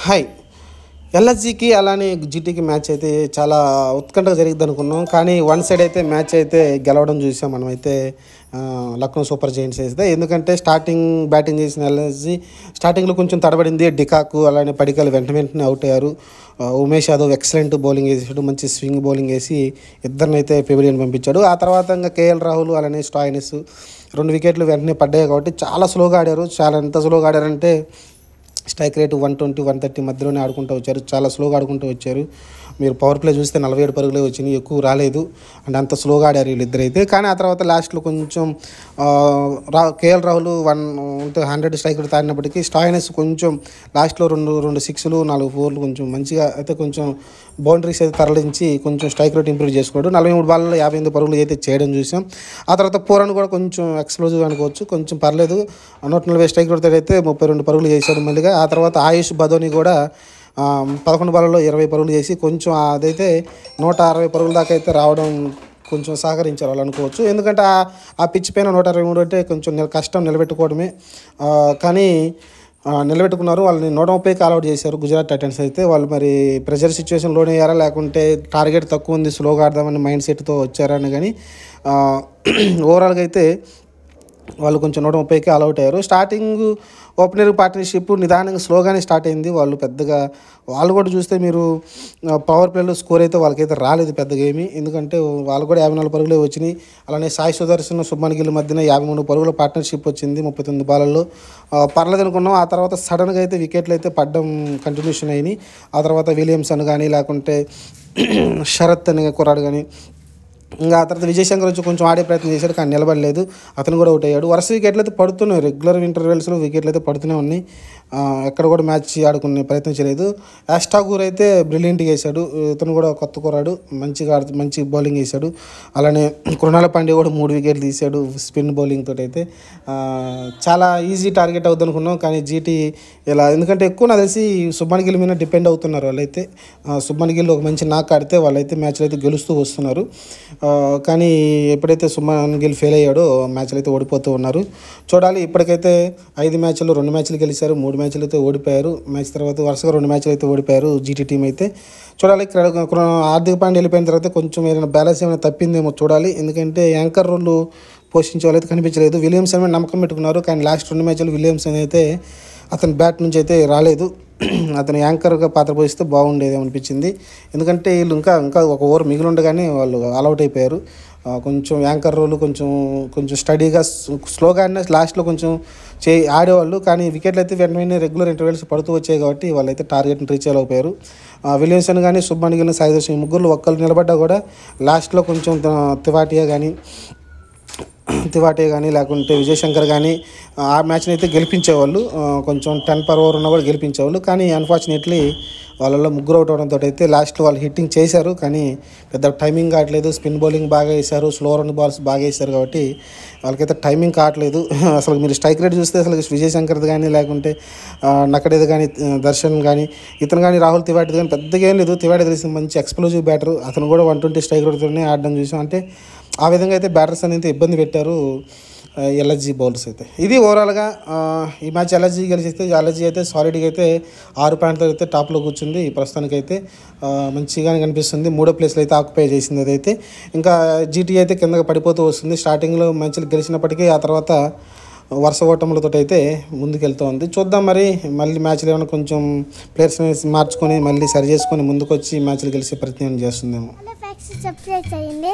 Hi. ఎల్ఎస్జీకి అలానే జీటీకి match అయితే చాలా ఉత్కంఠగా జరిగిద్ది అనుకున్నాం. కానీ వన్ సైడ్ అయితే మ్యాచ్ అయితే గెలవడం చూసాం మనమైతే. లక్నో సూపర్ జైంట్స్ అయితే ఎందుకంటే స్టార్టింగ్ బ్యాటింగ్ చేసిన ఎల్ఎస్జీ స్టార్టింగ్లో కొంచెం తడబడింది. డికాకు అలానే పడికల్ వెంటనే అవుట్ అయ్యారు. ఉమేష్ యాదవ్ ఎక్సలెంట్ బౌలింగ్ వేసాడు, మంచి స్వింగ్ బౌలింగ్ వేసి ఇద్దరినైతే పెవిలియన్ పంపించాడు. ఆ తర్వాత ఇంకా కేఎల్ రాహుల్ అలానే స్టాయినిస్ 2 వికెట్లు వెంటనే పడ్డాయి కాబట్టి చాలా స్లోగా ఆడారు. ఎంత స్లోగా ఆడారంటే స్ట్రైక్ రేటు 120, 130 మధ్యలోనే ఆడుకుంటూ వచ్చారు. చాలా స్లోగా ఆడుకుంటూ వచ్చారు. మీరు పవర్ ప్లే చూస్తే 47 పరుగులే వచ్చినాయి, ఎక్కువ రాలేదు. అంత స్లోగా ఆడారు వీళ్ళిద్దరైతే. కానీ ఆ తర్వాత లాస్ట్లో కొంచెం కేఎల్ రాహుల్ 100 స్ట్రైక్ రేట్ తాడినప్పటికీ స్టాయినస్ కొంచెం లాస్ట్లో రెండు సిక్స్లు 4 ఫోర్లు కొంచెం మంచిగా అయితే కొంచెం బౌండరీస్ అయితే తరలించి కొంచెం స్ట్రైక్ రేట్ ఇంప్రూవ్ చేసుకోవడం. 43 బాల్లో 58 పరుగులు అయితే చేయడం చూసాం. ఆ తర్వాత పూరన్ కూడా కొంచెం ఎక్స్ప్లోజివ్ అనుకోవచ్చు, కొంచెం పర్లేదు. 140 స్ట్రైక్ రేట్ అయితే 32 పరుగులు చేశాడు మళ్ళీగా. ఆ తర్వాత ఆయుష్ బదోని కూడా 11 బాల్లో 20 పరుగులు చేసి కొంచెం అదైతే 160 పరుగుల దాకా అయితే రావడం కొంచెం సహకరించారు వాళ్ళు అనుకోవచ్చు. ఎందుకంటే ఆ పిచ్ పైన 123 అంటే కొంచెం కష్టం నిలబెట్టుకోవడమే. కానీ నిలబెట్టుకున్నారు. వాళ్ళని 130కి ఆల్అవుట్ చేశారు గుజరాత్ టైటన్స్ అయితే. వాళ్ళు మరి ప్రెషర్ సిచ్యువేషన్లోనే అయ్యారా లేకుంటే టార్గెట్ తక్కువ ఉంది స్లోగా ఆడదామని మైండ్ సెట్తో వచ్చారా అని. కానీ ఓవరాల్గా అయితే వాళ్ళు కొంచెం 130కి ఆల్అవుట్ అయ్యారు. స్టార్టింగ్ ఓపెనర్ పార్ట్నర్షిప్ నిదానంగా స్లోగానే స్టార్ట్ అయింది. వాళ్ళు కూడా చూస్తే మీరు పవర్ ప్లేలో స్కోర్ అయితే వాళ్ళకైతే రాలేదు పెద్దగా ఏమి. ఎందుకంటే వాళ్ళు కూడా 54 పరుగులే వచ్చినాయి. అలానే సాయి సుదర్శన్ శుభ్మన్ గిల్ మధ్యన 53 పరుగుల పార్ట్నర్షిప్ వచ్చింది 39 బాలల్లో. పర్లేదు అనుకున్నాం. ఆ తర్వాత సడన్గా అయితే వికెట్లు అయితే పడడం కంటిన్యూషన్ అయినాయి. ఆ తర్వాత విలియమ్సన్ కానీ లేకుంటే శరత్ అనే కుర్రాడు కానీ ఇంకా ఆ తర్వాత విజయశంకర్ వచ్చి కొంచెం ఆడే ప్రయత్నం చేశాడు కానీ నిలబడలేదు. అతను కూడా అవుట్ అయ్యాడు. వరుస వికెట్లు అయితే పడుతున్నాయి. రెగ్యులర్ ఇంటర్వెల్స్లో వికెట్లు అయితే పడుతూనే ఉన్నాయి. ఎక్కడ కూడా మ్యాచ్ ఆడుకునే ప్రయత్నం చేయలేదు. యాస్టాగూర్ అయితే బ్రిలియంట్గా వేశాడు. ఇతను కూడా కొత్త కుర్రాడు, మంచి బౌలింగ్ వేశాడు. అలానే కృణాల పాండ్యా కూడా 3 వికెట్లు తీశాడు స్పిన్ బౌలింగ్ తోటి అయితే. చాలా ఈజీ టార్గెట్ అవుతుంది అనుకున్నాం. కానీ జీటీ ఇలా ఎందుకంటే ఎక్కువ నాకు తెలిసి శుభ్మన్ గిల్ మీద డిపెండ్ అవుతున్నారు వాళ్ళైతే. శుభ్మన్ గిల్ ఒక మంచి నాక్ ఆడితే వాళ్ళైతే మ్యాచ్లు అయితే గెలుస్తూ వస్తున్నారు. కానీ ఎప్పుడైతే శుభ్మన్ గిల్ ఫెయిల్ అయ్యాడో మ్యాచ్లు అయితే ఓడిపోతూ ఉన్నారు. చూడాలి. ఇప్పటికైతే 5 మ్యాచ్ల్లో 2 మ్యాచ్లు గెలిచారు, 3 మ్యాచ్లు అయితే ఓడిపోయారు. మ్యాచ్ తర్వాత వరుసగా 2 మ్యాచ్లు అయితే ఓడిపోయారు జీటీ టీం అయితే. చూడాలి. హార్దిక్ పాండ్యా వెళ్ళిపోయిన తర్వాత కొంచెం ఏదైనా బ్యాలెన్స్ ఏమైనా తప్పిందేమో చూడాలి. ఎందుకంటే యాంకర్ రోల్ పోషించే వాళ్ళైతే కనిపించలేదు. విలియమ్సన్ మీద నమ్మకం పెట్టుకున్నారు కానీ లాస్ట్ 2 మ్యాచ్లు విలియమ్సన్ అయితే అతని బ్యాట్ నుంచి అయితే రాలేదు. అతను యాంకర్గా పాత్ర పోషిస్తే బాగుండేది అనిపించింది. ఎందుకంటే వీళ్ళు ఇంకా ఒక ఓవర్ మిగిలి ఉండగానే వాళ్ళు ఆల్అవుట్ అయిపోయారు. కొంచెం యాంకర్ రోల్ కొంచెం స్టడీగా స్లోగా ఆడినా లాస్ట్లో కొంచెం ఆడేవాళ్ళు. కానీ వికెట్లు అయితే వెంటనే రెగ్యులర్ ఇంటర్వెల్స్ పడుతూ వచ్చాయి కాబట్టి వాళ్ళైతే టార్గెట్ని రీచ్ అవ్వలేకపోయారు. విలియమ్సన్ కానీ శుభ్మన్ గిల్ సాయి దర్శన్ ముగ్గురు ఒక్కరు నిలబడ్డా కూడా లాస్ట్లో కొంచెం తివాటియా కానీ లేకుంటే విజయశంకర్ కానీ ఆ మ్యాచ్ని అయితే గెలిపించేవాళ్ళు. కొంచెం 10 per over ఉన్నా కూడా గెలిపించేవాళ్ళు. కానీ అన్ఫార్చునేట్లీ వాళ్ళలో ముగ్గురు అవుట్ అవడంతో అయితే లాస్ట్లో వాళ్ళు హిట్టింగ్ చేశారు కానీ పెద్ద టైమింగ్ కావట్లేదు. స్పిన్ బౌలింగ్ బాగా వేశారు, స్లో రన్ బాల్స్ బాగా వేశారు కాబట్టి వాళ్ళకైతే టైమింగ్ కావట్లేదు. అసలు మీరు స్ట్రైక్ రేట్ చూస్తే అసలు విజయశంకర్ది కానీ లేకుంటే నకడేది కానీ దర్శన్ కానీ ఇతను కానీ రాహుల్ తివాటిది కానీ పెద్దగా ఏం లేదు. తివాటి తెలిసిన మంచి ఎక్స్ప్లోజివ్ బ్యాటర్. అతను కూడా 120 స్ట్రైక్ రేట్తోనే ఆడడం చూసాం. అంటే ఆ విధంగా అయితే బ్యాటర్స్ అనేది ఇబ్బంది పెట్టారు ఎల్ఎస్జీ బౌలర్స్ అయితే. ఇది ఓవరాల్గా ఈ మ్యాచ్ ఎల్ఎస్జీ గెలిచిస్తే ఎల్ఎస్జీ అయితే సాలిడ్గా అయితే 6 పాయింట్లతో అయితే టాప్లో కూర్చుంది. ప్రస్తుతానికైతే మంచిగానే కనిపిస్తుంది. 3వ ప్లేస్లో అయితే ఆక్యుపై చేసింది అదైతే. ఇంకా జీటీ అయితే కిందకి పడిపోతూ వస్తుంది. స్టార్టింగ్లో మ్యాచ్లు గెలిచినప్పటికీ ఆ తర్వాత వరుస ఓటములతో అయితే ముందుకెళ్తూ ఉంది. చూద్దాం మరి మళ్ళీ మ్యాచ్లు ఏమైనా కొంచెం ప్లేయర్స్ని మార్చుకొని మళ్ళీ సరి చేసుకొని ముందుకు వచ్చి మ్యాచ్లు గెలిచే ప్రయత్నం చేస్తుందేమో. సబ్స్క్రైబ్ చేయండి.